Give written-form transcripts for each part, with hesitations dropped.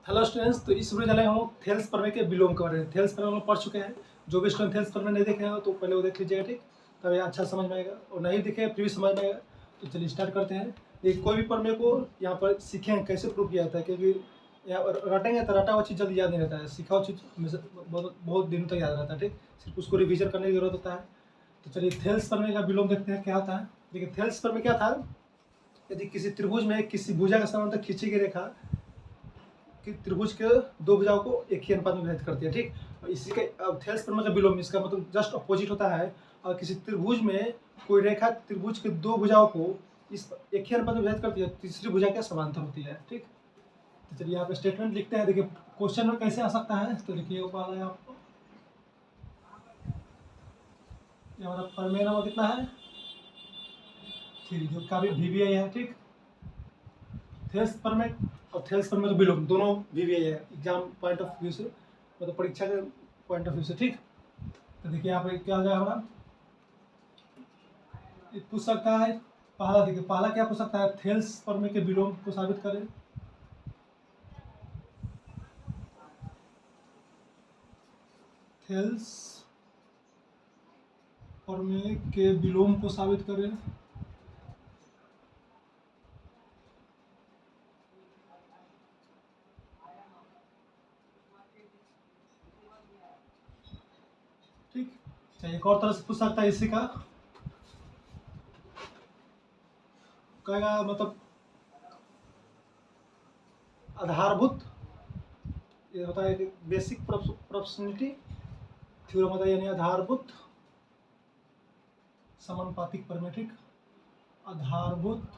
Hello students, तो इस video में हम लोग थेल्स प्रमेय के विलोम कर रहे हैं। थेल्स प्रमेय हम लोग पढ़ चुके हैं। जो भी स्टूडेंट थेल्स प्रमेय नहीं देखे हो तो पहले वो देख लीजिएगा, ठीक, तब ये अच्छा समझ में आएगा, और नहीं देखे फिर भी समझ में आएगा। तो चलिए स्टार्ट करते हैं। देखिए, कोई भी प्रमेय को यहाँ पर सीखेंगे कैसे प्रूव किया जाता है, क्योंकि यहाँ रटेंगे तो रटा हुआ चीज़ जल्दी याद नहीं रहता है, सीखा हुआ चीज़ हमेशा बहुत बहुत दिनों तक याद रहता है, ठीक, सिर्फ उसको रिविजन करने की जरूरत होता है। तो चलिए थेल्स प्रमेय का विलोम देखते हैं क्या होता है। देखिए, थेल्स प्रमेय क्या था, यदि किसी त्रिभुज में किसी भुजा का समांतर खींची गई रेखा कि त्रिभुज के दो भुजाओं को एक ही अनुपात में विभाजित करती है, ठीक। और इसी का थेल्स प्रमेय का विलोम, इसका मतलब जस्ट अपोजिट होता है। और किसी त्रिभुज में कोई रेखा त्रिभुज के दो भुजाओं को इस एक ही अनुपात में विभाजित करती है, तीसरी भुजा के समांतर होती है, ठीक। तो चलिए यहाँ पे स्टेटमेंट लिखते हैं। देखिए क्वेश्चन में कैसे आ सकता है, तो देखिए ऊपर आपको हमारा प्रमेय नंबर कितना है 3, जो का भी VBI है, ठीक। थेल्स प्रमेय और थेल्स प्रमेय का विलोम दोनों VBI है, एग्जाम पॉइंट ऑफ व्यू से, मतलब परीक्षा के पॉइंट ऑफ व्यू से, ठीक। तो देखिए यहाँ पे क्या हो जाएगा हमारा, पूछ सकता है पहला। देखिए पहला क्या पूछ सकता है, थेल्स प्रमेय के विलोम को साबित करें। थेल्स प्रमेय के विलोम को साबित करें। ठीक, चलिए एक और तरह से पूछ सकता है इसी का, कहेगा मतलब आधारभूत, ये होता है कि बेसिक प्रोपोर्शनलिटी थ्योरम होता है, यानी आधारभूत समानुपातिक प्रमेय, ठीक। आधारभूत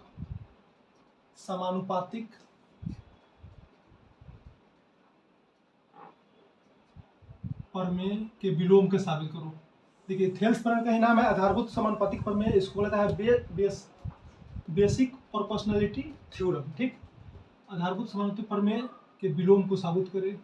समानुपातिक प्रमेय के विलोम के साबित करो। देखिए थेल्स प्रमेय का ही नाम है आधारभूत समानुपातिक प्रमेय, इसको बोला जाता है बेसिक प्रोपोर्शनलिटी थ्योरम, ठीक। आधारभूत समानुपातिक प्रमेय के विलोम को साबित करें।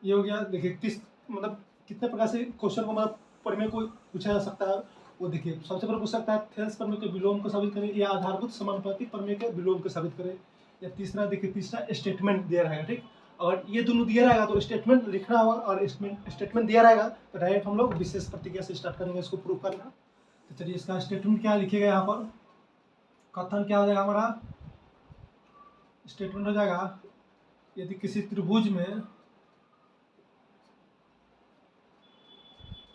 ये हो गया। देखिए किस मतलब कितने प्रकार से क्वेश्चन को मतलब प्रमेय को पूछा जा सकता है, वो देखिए सबसे पहले पूछ सकता है थेल्स प्रमेय के विलोम को साबित करें, या आधारभूत समानुपातिक प्रमेय के विलोम को साबित करें, या तीसरा देखिए तीसरा स्टेटमेंट दिया रहेगा, ठीक। अगर ये दोनों दिया रहेगा तो स्टेटमेंट लिखना होगा, और स्टेटमेंट दिया रहेगा तो डायरेक्ट हम लोग विशेष प्रतिज्ञा से स्टार्ट करेंगे इसको प्रूव करना। तो चलिए इसका स्टेटमेंट क्या लिखिएगा, यहाँ पर कथन क्या हो जाएगा हमारा, स्टेटमेंट हो जाएगा यदि किसी त्रिभुज में,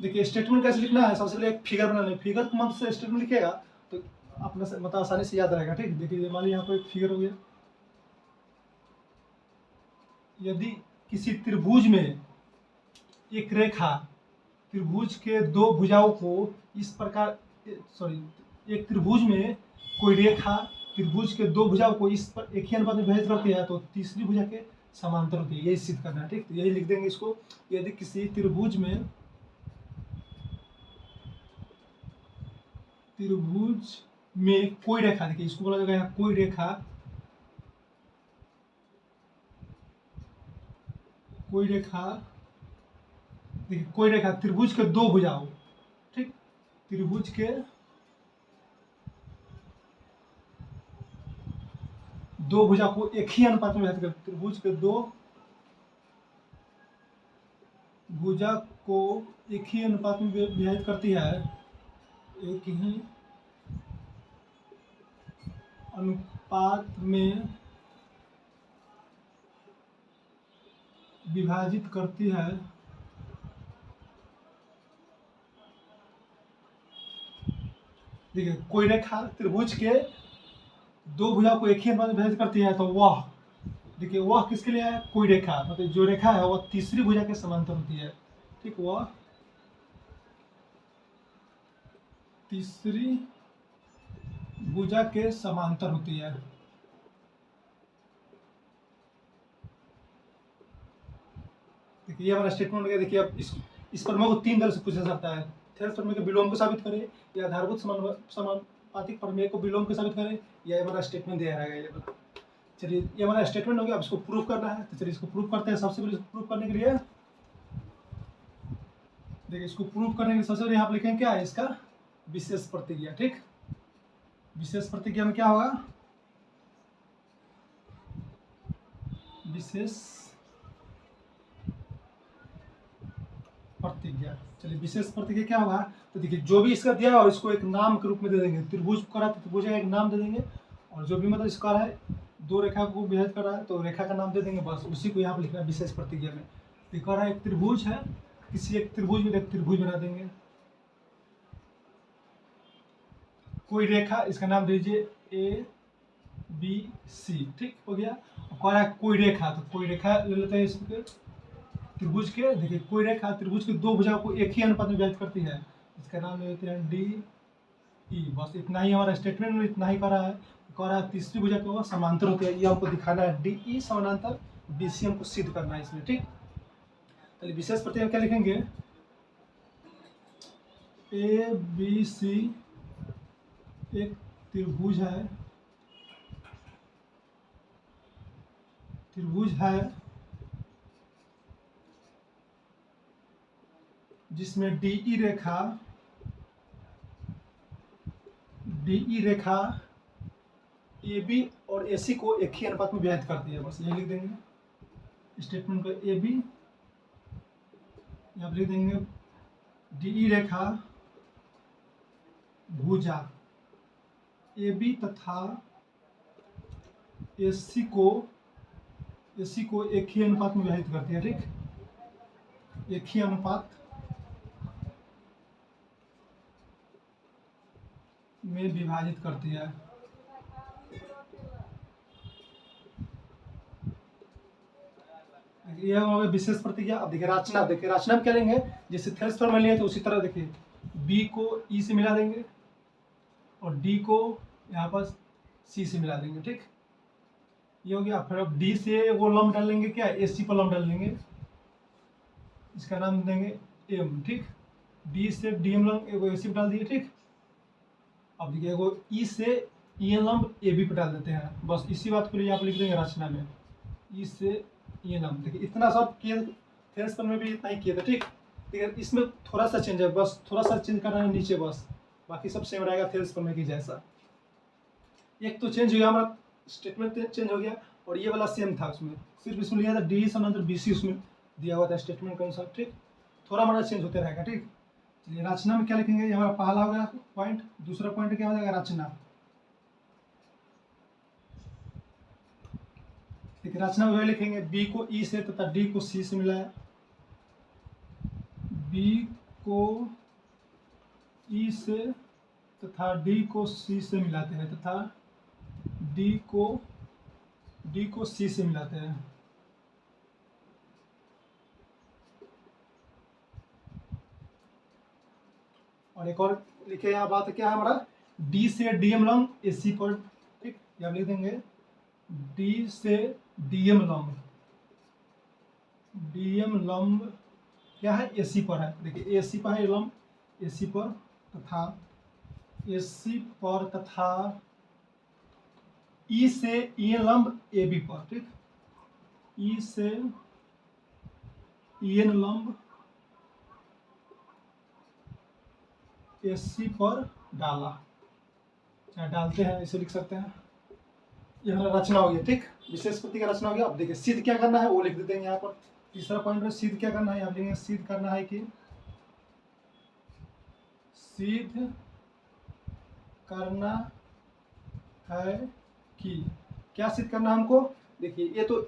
देखिए स्टेटमेंट कैसे लिखना है, सबसे पहले एक फिगर बनाना है, फिगर की मदद से स्टेटमेंट लिखिएगा तो अपना मतलब आसानी से याद रहेगा, ठीक। देखिए मान लीजिए यहाँ पर एक फिगर हो गया, यदि किसी त्रिभुज में एक रेखा त्रिभुज के दो भुजाओं को इस प्रकार, सॉरी, एक त्रिभुज में कोई रेखा त्रिभुज के दो भुजाओं को इस पर एक ही अनुपात में विभाजित करती है तो तीसरी भुजा के समांतर होती है, यही सिद्ध करना है, ठीक। तो यही लिख देंगे इसको, यदि किसी त्रिभुज में कोई रेखा, देखिए इसको बोला जाएगा कोई रेखा, देखिए कोई रेखा त्रिभुज के दो भुजाओं, ठीक, त्रिभुज के दो भुजा को एक ही अनुपात में विभाजित करती, त्रिभुज के दो भुजा को एक ही अनुपात में विभाजित करती है, एक ही अनुपात में विभाजित करती है, देखिए कोई रेखा त्रिभुज के दो भुजाओं को एक ही अनुपात में विभाजित करती है, तो वह, देखिए वह किसके लिए है, कोई रेखा, मतलब जो रेखा है वह तीसरी भुजा के समांतर होती है, ठीक, वह तीसरी भुजा के समांतर होती है। देखिए ये हमारा स्टेटमेंट हो गया। देखिए अब इस प्रमेय को तीन तरह से पूछा जाता है, थेल्स प्रमेय के विलोम को साबित करें, या आधारभूत समानुपातिक प्रमेय को विलोम को साबित करें, या हमारा स्टेटमेंट दिया रहेगा ये। चलिए ये हमारा स्टेटमेंट हो गया, अब इसको प्रूफ करना है, तो चलिए इसको प्रूफ करते हैं। सबसे पहले इसको प्रूफ करने के लिए देखिए इसको प्रूव करने के लिए सबसे पहले यहाँ पर लिखेंगे क्या है इसका विशेष प्रतिज्ञा। ठीक, विशेष प्रतिज्ञा में क्या होगा, विशेष प्रतिज्ञा। चलिए विशेष प्रतिज्ञा क्या होगा, तो देखिए जो भी इसका दिया हो इसको एक नाम के रूप में दे देंगे। त्रिभुज करा तो त्रिभुज का एक नाम दे देंगे, और जो भी मतलब इसका है दो रेखा को विभाजित कर रहा है तो रेखा का नाम दे देंगे, बस उसी को यहाँ पर लिखना है विशेष प्रतिज्ञा में। तो कह रहा है एक त्रिभुज है, किसी एक त्रिभुज में एक त्रिभुज बना देंगे, कोई रेखा इसका नाम दीजिए ए बी सी। ठीक हो गया। कह रहा है कोई रेखा, तो कोई रेखा ले लेते हैं इसके त्रिभुज के। देखिए कोई रेखा त्रिभुज के दो भुजाओं को एक ही अनुपात में विभाजित करती है, इसका नाम ले लेते हैं डी ई। बस इतना ही हमारा स्टेटमेंट में इतना ही करा है। कह रहा है तीसरी भुजा को समांतर होती है, ये हमको दिखाना है डी ई समानांतर बी सी हमको सिद्ध करना है इसमें। ठीक, चलिए विशेष प्रतिज्ञा में क्या लिखेंगे, ए बी सी एक त्रिभुज है, त्रिभुज है जिसमें डीई रेखा ए बी और ए सी को एक ही अनुपात में विभाजित करती है। बस ये लिख देंगे स्टेटमेंट को, ए बी यहाँ लिख देंगे डीई रेखा भुजा ए बी तथा ए सी को एक ही अनुपात में विभाजित करती है। ठीक, एक ही अनुपात में विभाजित करती है। ये हमारे विशेष प्रतिज्ञा। अब देखिए रचना, देखिए रचना में क्या लेंगे, जैसे थेल्स फॉर्म में लिए तो उसी तरह देखिए बी को ई से मिला देंगे और डी को यहाँ पर सी से मिला देंगे। ठीक, ये हो गया। फिर अब डी से वो लंब डाल लेंगे, क्या ए सी पर लंब डाल लेंगे, इसका नाम देंगे एम। ठीक, डी से डी एम लंब एगो ए सी पर डाल दिए। ठीक, अब देखिए एगो ई से ई एन लंब ए बी पर डाल देते हैं। बस इसी बात को लिए आप लिख देंगे रचना में ई से ई एन लंब। देखिए इतना सब किए, थेल्स फॉर्म में भी इतना ही किए थे। ठीक, देखिए इसमें थोड़ा सा चेंज है, बस थोड़ा सा चेंज करना है नीचे, बस बाकी सब सेम रहेगा थेल्स फॉर्म में की जैसा। एक तो चेंज हो गया हमारा, स्टेटमेंट चेंज हो गया, और ये वाला सेम था उसमें, सिर्फ इसमें लिया था डी समानांतर बी सी उसमें दिया हुआ था स्टेटमेंट के अनुसार। ठीक, थोड़ा हमारा चेंज होते रहेगा। ठीक, चलिए रचना में क्या लिखेंगे, ये हमारा पहला हो गया पॉइंट। दूसरा पॉइंट क्या हो जाएगा, रचना। देखिए रचना में वही लिखेंगे बी को ई से तथा डी को सी से मिलाया, बी को ई से तथा डी को सी से मिलाते हैं, तथा डी को सी से मिलाते हैं। और एक और लिखे यहाँ बात क्या है हमारा, डी से डीएम लंब ए सी पर। ठीक, यहाँ लिख देंगे डी से डीएम लंब क्या है, ए सी पर है। देखिए ए सी पर है लंब, ए सी पर तथा ई से ई एन लंब ए बी पर। ठीक, ई से ई एन लंब ए सी पर डाला, चाहे डालते हैं इसे लिख सकते हैं। ये हमारा रचना हो गया। ठीक, विशेष प्रति का रचना हो गया। अब देखिए सिद्ध क्या करना है वो लिख देते हैं यहाँ पर। तीसरा पॉइंट में सिद्ध क्या करना है, आप लिखेंगे सिद्ध करना है कि सिद्ध करना है कि क्या सिद्ध करना है हमको। देखिए ये तो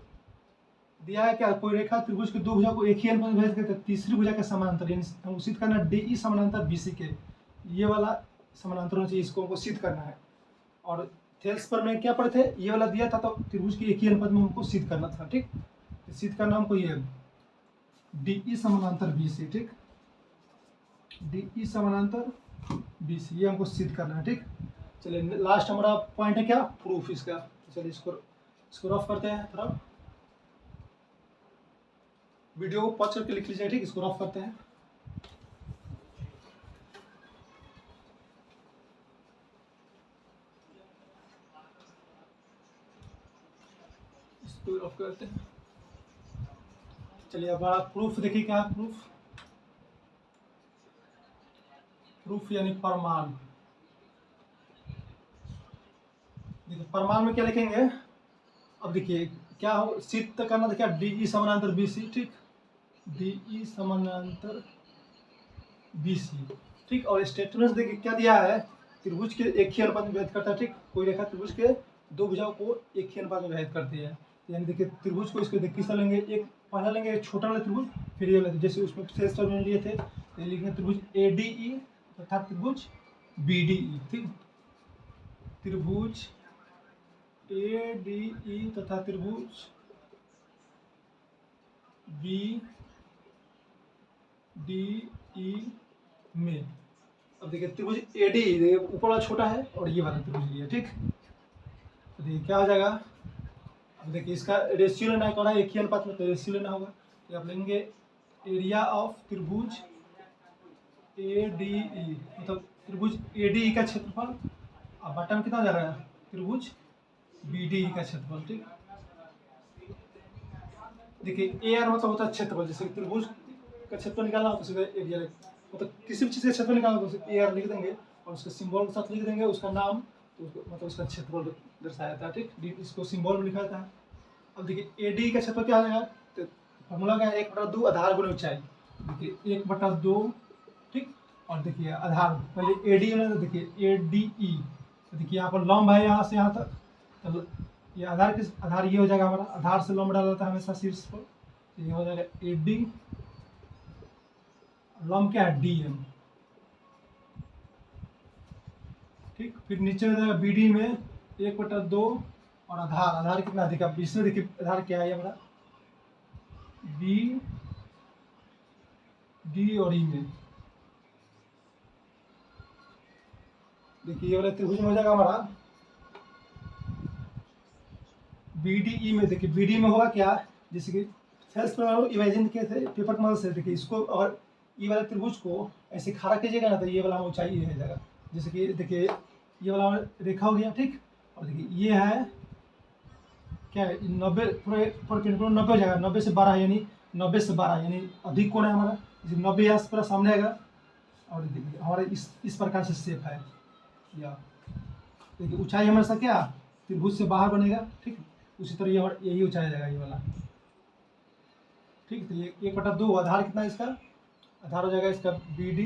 दिया है क्या, कोई रेखा त्रिभुज के दो भुजा को एक ही अनुपात में विभाजित करते हैं, तीसरी भुजा के समानांतर, यानी हमको सिद्ध करना है डी ई समानांतर बी सी के, ये वाला समानांतर होना चाहिए, इसको हमको सिद्ध करना है। और थेल्स पर में क्या पढ़े थे, ये वाला दिया था तो त्रिभुज के एक ही अनुपात में हमको सिद्ध करना था। ठीक, सिद्ध करना हमको ये डी ई समानांतर बी सी। ठीक, डी ई समानांतर बी सी, ये हमको सिद्ध करना है। ठीक, चलिए लास्ट हमारा पॉइंट है क्या, प्रूफ इसका। चलिए इसको रफ करते हैं थोड़ा, वीडियो को पॉज करके लिख लीजिए। ठीक, इसको रफ करते हैं। इसको रफ करते हैं। चलिए अब प्रूफ देखिए क्या है प्रूफ। प्रूफ यानी प्रमाण। देखिए प्रमाण में क्या लिखेंगे, अब देखिए क्या हो, सिद्ध करना था क्या, डी ई समानांतर बी सी, ठीक, डी ई समानांतर बी सी, ठीक। और स्टेटमेंट देखिए क्या दिया है, त्रिभुज के एक ही अनुपात में विभाजित करता है, ठीक। कोई रेखा त्रिभुज के दो भुजाओं को एक ही अनुपात में विभाजित करती है। यानी देखिए त्रिभुज को इसको किस तरह लेंगे, एक पहला लेंगे एक छोटा वाला त्रिभुज, फिर ये वाला, जैसे उसमें सेल्स पर में लिए थे, तो लिखेंगे त्रिभुज ए डी ई तथा त्रिभुज बी डी ई, ठीक। त्रिभुज ए डी ई तथा त्रिभुज बी डी ई में, अब देखिए त्रिभुज ए डी, देखिए ऊपर वाला छोटा है और ये वाला त्रिभुज लिया, ठीक। तो देखिए क्या हो जाएगा, अब देखिए इसका रेशियो लेना है, कौन है, एक ही अनुपात में, तो रेशियो लेना होगा। तो आप लेंगे एरिया ऑफ त्रिभुज ए डी ई, मतलब त्रिभुज ए डी ई का क्षेत्रफल, अब बटन कितना जा रहा है, त्रिभुज बी डी ई का क्षेत्रफल, ठीक। देखिए ए आर मतलब होता है क्षेत्रफल, जैसे त्रिभुज का क्षेत्रफल निकालना हो तो सीधा एरिया, मतलब किसी भी चीज़ का क्षेत्रफल निकालना हो तो ए आर लिख देंगे और उसके सिंबल के साथ लिख देंगे उसका नाम, तो उसको मतलब उसका क्षेत्रफल दर्शाया जाता है, ठीक। इसको सिंबल में लिखा जाता है। अब देखिए ए डी का क्षेत्रफल क्या हो जाएगा, तो फॉर्मूला क्या है, 1/2 आधार गुणे ऊंचाई, देखिए 1/2, ठीक। और देखिए आधार, पहले ए डी में देखिए ए डी ई, तो देखिए यहाँ पर लंब है यहाँ से यहाँ तक, तो ये आधार किस, आधार ये हो जाएगा हमारा, आधार से लंब डाला जाता है हमेशा शीर्ष पर, तो ये हो जाएगा ए डी, लंब क्या है डी एम, ठीक। फिर नीचे हो जाएगा बी डी में 1/2 और आधार, आधार कितना अधिक है, इसमें देखिए आधार क्या है हमारा, बी डी और ई में, देखिए ये वाला त्रिभुज में हो जाएगा हमारा बी डी ई में, देखिए बी डी में होगा क्या, जैसे कि सेल्स पर इमेजिन किए थे पेपर की मदद से, देखिए इसको और ये वाले त्रिभुज को ऐसे खड़ा कीजिएगा ना, तो ये वाला ऊंचाई ये हो जाएगा, जैसे कि देखिए ये वाला रेखा हो गया, ठीक। और देखिए ये है क्या है, 90 पूरा परपेंडिकुलर 90 हो जाएगा, 90 से 12 यानी 90 से 12 यानी अधिक कोण है हमारा, जैसे 90 यहाँ से पूरा सामने आएगा, और देखिए हमारा इस प्रकार से शेप है, या देखिए ऊंचाई हमेशा क्या त्रिभुज से बाहर बनेगा, ठीक। उसी तरह ये यही ऊंचाई आ जाएगा ये वाला, ठीक। तो ये 1/2 आधार कितना है इसका, आधार हो जाएगा इसका B D,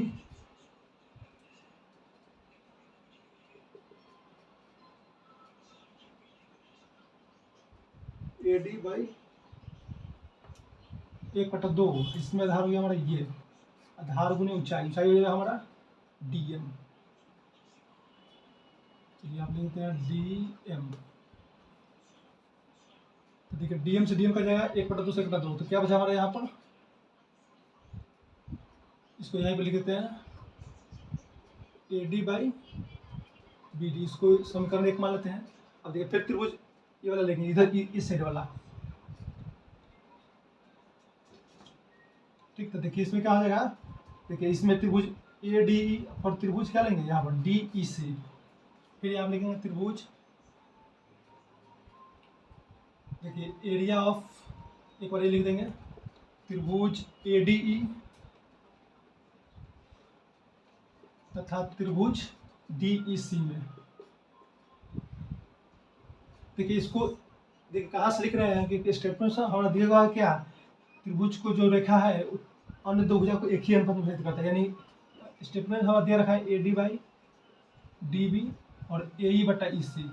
A D by 1/2, इसमें आधार हो गया हमारा ये, आधार गुने ऊंचाई, ऊंचाई हो जाएगा हमारा डी एम, चलिए आप लिखते हैं डी एम, तो देखिए डीएम से डीएम का जाएगा 1/2 से 1/2, तो क्या बचा हमारा यहाँ पर, इसको यहीं पे लिख देते हैं A D by B D, इसको समीकरण 1 मान लेते हैं। अब देखिए फिर त्रिभुज ये वाला लेंगे इधर इस साइड वाला, ठीक। तो देखिए इसमें क्या हो जाएगा, देखिए इसमें त्रिभुज ए डी ई और त्रिभुज क्या लेंगे यहाँ पर डी ई सी, फिर आप लिखेंगे त्रिभुज, देखिए एरिया ऑफ, एक बार ये लिख देंगे त्रिभुज ए डी ई तथा त्रिभुज डी ई सी में, देखिए इसको देखिए कहाँ से लिख रहे हैं कि स्टेटमेंट हमारा दिया हुआ है क्या, त्रिभुज को जो रेखा है अन्य दो भुजा को एक ही अनुपात में विभाजित करता है, यानी स्टेटमेंट हमारा दिया रखा है A D by D B और ए ई बटा ई सी।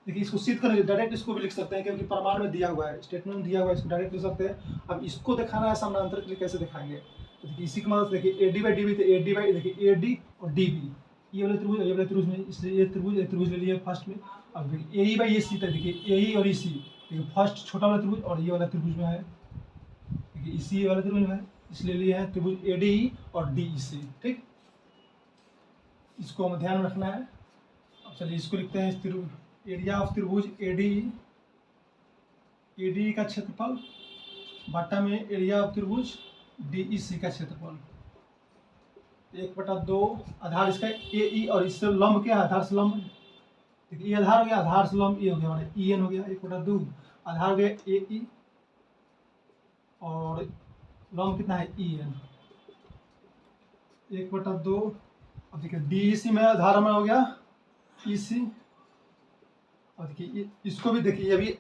देखिए इसको सिद्ध करेंगे, डायरेक्ट इसको भी लिख सकते हैं क्योंकि प्रमाण में दिया हुआ है, स्टेटमेंट में दिया हुआ है, इसको डायरेक्ट लिख सकते हैं। अब इसको दिखाना है समानांतर के लिए, कैसे दिखाएंगे, तो देखिए इसी की मदद से देखिए A D by D B, तो ए डी बाई देखिए ए डी और डी बी, ये वाले त्रिभुज ये वाले त्रिभुज में, इसलिए ये त्रिभुज ले लिया फर्स्ट में। अब देखिए ए ई बाई ए सी, तो देखिए ए ई और ई सी, देखिए फर्स्ट छोटा वाला त्रिभुज और ये वाला त्रिभुज में है, देखिए इसी वाले त्रिभुज में है, इसलिए लिए है त्रिभुज ए डी ई और डी ई सी, ठीक। इसको हमें ध्यान में रखना है। अब चलिए इसको लिखते हैं, इस त्रिभुज एरिया ऑफ त्रिभुज ए डी का क्षेत्रफल बाटा में एरिया ऑफ त्रिभुज डी ई सी का क्षेत्रफल, 1/2 आधार इसका ए ई और इससे लंब क्या है, आधार से लंब, देखिए ये आधार हो गया, आधार से लंब ये हो गया हमारा ई एन हो गया, 1/2 आधार हो गया ए ई और लंब कितना है ई एन, 1/2। अब देखिए DEC में आधार हमारा हो गया EC। और देखिए इसको भी देखिए, ये भी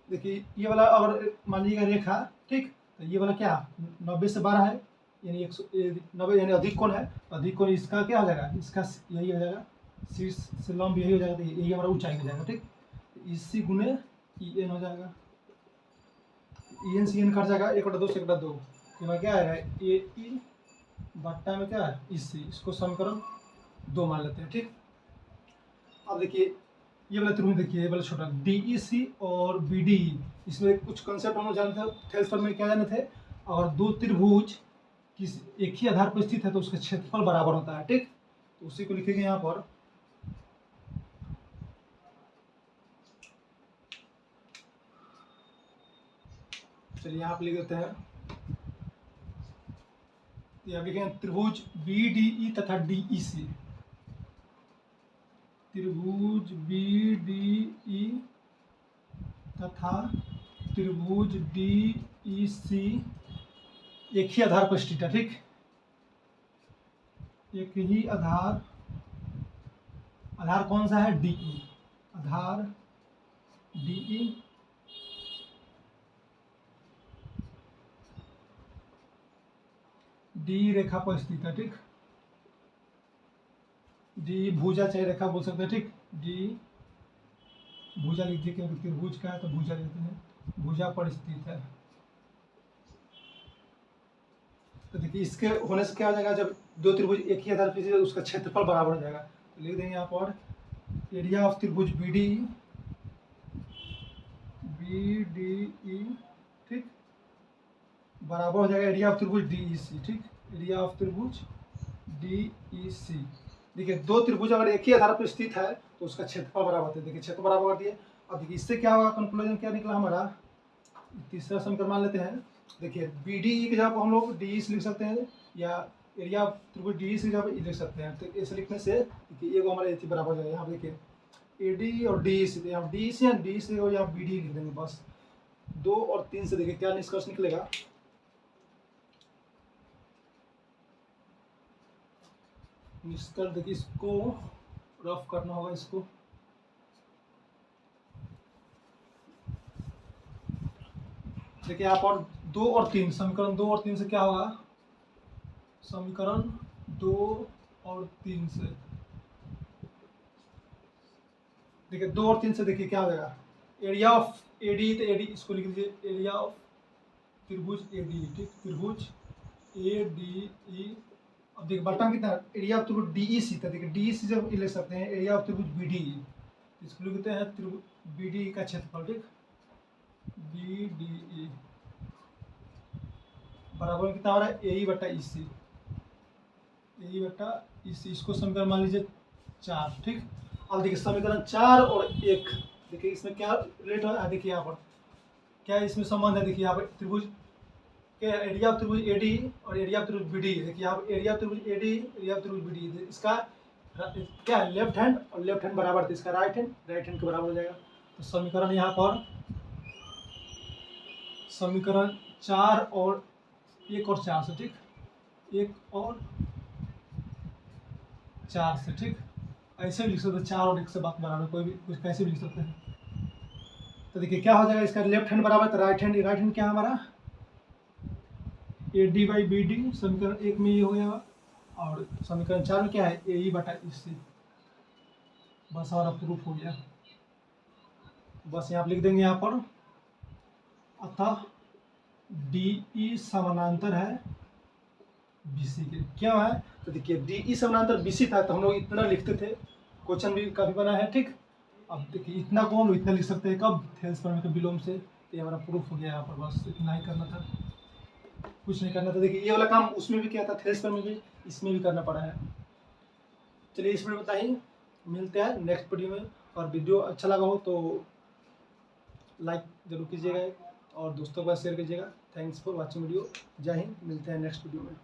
देखिए, ये वाला अगर मान लीजिएगा रेखा, ठीक, तो ये वाला क्या 90 से 12 है, यानी 190, यानी अधिक कोण है। अधिक कोण इसका क्या हो जाएगा, इसका यही हो जाएगा, शीर्ष से लंब यही हो जाएगा, तो यही हमारा ऊंचाई हो जाएगा, ठीक। EC गुने EN हो जाएगा, EN से EN कट जाएगा, 1/2 से 1/2, तो क्या आएगा AE बट्टा में क्या है EC। इसको समीकरण 2 मान लेते हैं, ठीक। अब देखिए ये वाला त्रिभुज, देखिए ये वाला छोटा DEC और BDE, इसमें कुछ कंसेप्ट हम लोग जानते थे थेल्स पर में, क्या जाने थे, और दो त्रिभुज किस एक ही आधार पर स्थित है तो उसका क्षेत्रफल बराबर होता है, ठीक। तो उसी को लिखेंगे यहाँ पर। चलिए यहाँ पे लिख देते हैं, यहाँ लिखेंगे त्रिभुज BDE तथा DEC। त्रिभुज BDE तथा त्रिभुज DEC एक ही आधार पर स्थित है, ठीक। एक ही आधार कौन सा है, DE आधार DE D रेखा पर स्थित है, ठीक। D भुजा चाहे रेखा बोल सकते हैं, ठीक। D भुजा लिखिए, क्योंकि त्रिभुज का है तो भुजा लेते हैं, भुजा पर स्थित है। तो देखिए इसके होने से क्या हो जाएगा, जब दो त्रिभुज एक ही आधार पर स्थित है उसका क्षेत्रफल बराबर हो जाएगा। तो लिख देंगे यहाँ पर एरिया ऑफ त्रिभुज BDE, ठीक, बराबर हो जाएगा एरिया ऑफ त्रिभुज DEC, ठीक। एरिया ऑफ त्रिभुज DEC। देखिए दो त्रिभुज अगर एक ही आधार पर स्थित है तो उसका क्षेत्रफल बराबर होता है। देखिए क्षेत्र बराबर कर दिए। अब देखिए इससे क्या होगा, कंक्लूजन क्या निकला हमारा, तीसरा समीकरण मान लेते हैं। देखिए BDE की जगह पर हम लोग DEC लिख सकते हैं, या एरिया ऑफ त्रिभुज DEC की जगह पर लिख सकते हैं। तो ऐसे लिखने से देखिए एक हमारा ये बराबर हो जाएगा। यहाँ पे देखिए AD और DEC, तो यहाँ DEC या DEC को यहाँ BDE लिख देंगे बस। 2 और 3 से देखिए क्या निष्कर्ष निकलेगा। निष्कर्ष देखिए, इसको रफ करना होगा, इसको देखिए यहाँ पर 2 और 3, समीकरण 2 और 3 से क्या होगा, समीकरण 2 और 3 से देखिए 2 और 3 से देखिए क्या हो जाएगा, एरिया ऑफ AD, तो AD इसको लिख लीजिए, एरिया ऑफ त्रिभुज AD, ठीक, त्रिभुज ADE। अब देखिए बटा कितना, एरिया ऑफ त्रिभुज DEC, तो देखिए DEC जब लिख सकते हैं एरिया ऑफ त्रिभुज BDE, इसको लिखते हैं त्रिभुज BDE का क्षेत्रफल, ठीक, BDE बराबर कितना हो रहा है AE बटा EC, AE बटा EC। इसको समीकरण मान लीजिए 4, ठीक। अब देखिए समीकरण 4 और 1, देखिए इसमें क्या रिलेट है, देखिए यहाँ पर क्या इसमें संबंध है। देखिए यहाँ पर त्रिभुज के एरिया ऑफ त्रिभुज AD और एरिया ऑफ त्रिभुज BD, देखिए यहाँ पर एरिया ऑफ त्रिभुज AD, एरिया ऑफ त्रिभुज BD, इसका क्या है लेफ्ट हैंड और लेफ्ट हैंड बराबर, तो इसका राइट हैंड के बराबर हो जाएगा। तो समीकरण यहाँ पर समीकरण 4 और 1 और 4 से, ठीक, 1 और 4 से, ठीक। ऐसे भी लिख सकते हैं, 4 और 1 से बात बराबर, कोई भी कुछ कैसे भी लिख सकते हैं। तो देखिए क्या हो जाएगा, इसका लेफ्ट हैंड बराबर, तो राइट हैंड क्या है हमारा AD बाई BD, समीकरण 1 में ये हो गया, और समीकरण 4 में क्या है AE बटा EC। बस हमारा प्रूफ हो गया। बस यहाँ लिख देंगे यहाँ पर, अतः DE समानांतर है BC के। क्या है, तो देखिए DE समानांतर BC था, तो हम लोग इतना लिखते थे, क्वेश्चन भी काफी बना है, ठीक। अब देखिए इतना को हम इतना लिख सकते हैं कब, थेल्स प्रमेय के विलोम से। तो ये हमारा प्रूफ हो गया यहाँ पर, बस इतना ही करना था, कुछ नहीं करना था। देखिए ये वाला काम उसमें भी किया था, थेल्स प्रमेय भी, इसमें भी करना पड़ा है। चलिए इस वीडियो में बताइए, मिलते हैं नेक्स्ट वीडियो में। और वीडियो अच्छा लगा हो तो लाइक जरूर कीजिएगा और दोस्तों के पास शेयर कीजिएगा। Thanks for watching video. जय हिंद, मिलते हैं नेक्स्ट वीडियो में।